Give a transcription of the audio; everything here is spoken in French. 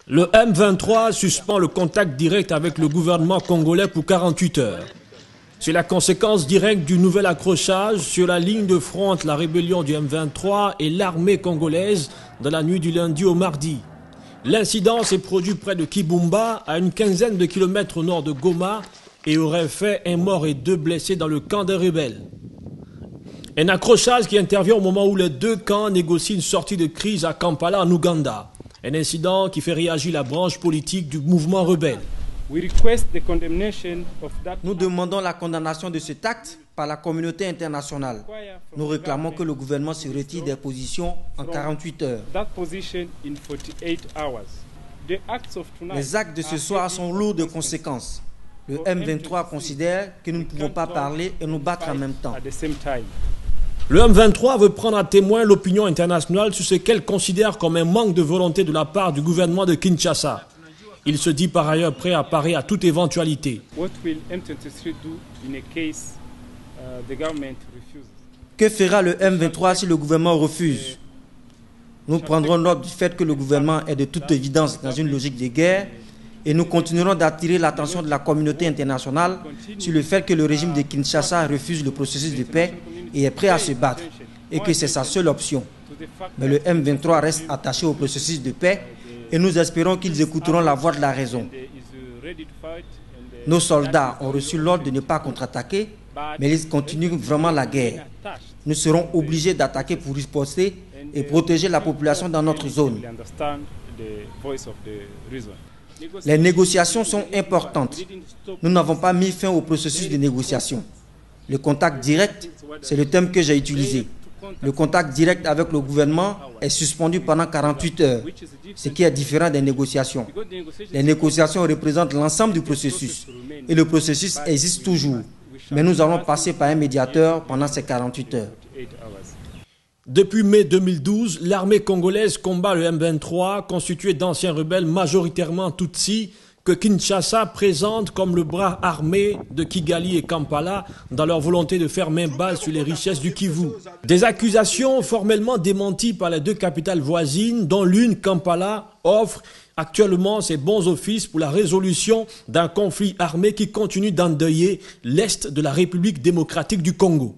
Le M23 suspend le contact direct avec le gouvernement congolais pour 48 heures. C'est la conséquence directe du nouvel accrochage sur la ligne de front entre la rébellion du M23 et l'armée congolaise dans la nuit du lundi au mardi. L'incident s'est produit près de Kibumba, à une quinzaine de kilomètres au nord de Goma, et aurait fait un mort et 2 blessés dans le camp des rebelles. Un accrochage qui intervient au moment où les deux camps négocient une sortie de crise à Kampala en Ouganda. Un incident qui fait réagir la branche politique du mouvement rebelle. Nous demandons la condamnation de cet acte par la communauté internationale. Nous réclamons que le gouvernement se retire des positions en 48 heures. Les actes de ce soir sont lourds de conséquences. Le M23 considère que nous ne pouvons pas parler et nous battre en même temps. Le M23 veut prendre à témoin l'opinion internationale sur ce qu'elle considère comme un manque de volonté de la part du gouvernement de Kinshasa. Il se dit par ailleurs prêt à parer à toute éventualité. Que fera le M23 si le gouvernement refuse? Nous prendrons note du fait que le gouvernement est de toute évidence dans une logique de guerre et nous continuerons d'attirer l'attention de la communauté internationale sur le fait que le régime de Kinshasa refuse le processus de paix et est prêt à se battre et que c'est sa seule option. Mais le M23 reste attaché au processus de paix et nous espérons qu'ils écouteront la voix de la raison. Nos soldats ont reçu l'ordre de ne pas contre-attaquer, mais ils continuent vraiment la guerre. Nous serons obligés d'attaquer pour riposter et protéger la population dans notre zone. Les négociations sont importantes. Nous n'avons pas mis fin au processus de négociation. Le contact direct, c'est le thème que j'ai utilisé. Le contact direct avec le gouvernement est suspendu pendant 48 heures, ce qui est différent des négociations. Les négociations représentent l'ensemble du processus et le processus existe toujours. Mais nous allons passer par un médiateur pendant ces 48 heures. Depuis mai 2012, l'armée congolaise combat le M23, constitué d'anciens rebelles majoritairement Tutsis, que Kinshasa présente comme le bras armé de Kigali et Kampala dans leur volonté de faire main basse sur les richesses du Kivu. Des accusations formellement démenties par les deux capitales voisines, dont l'une, Kampala, offre actuellement ses bons offices pour la résolution d'un conflit armé qui continue d'endeuiller l'Est de la République démocratique du Congo.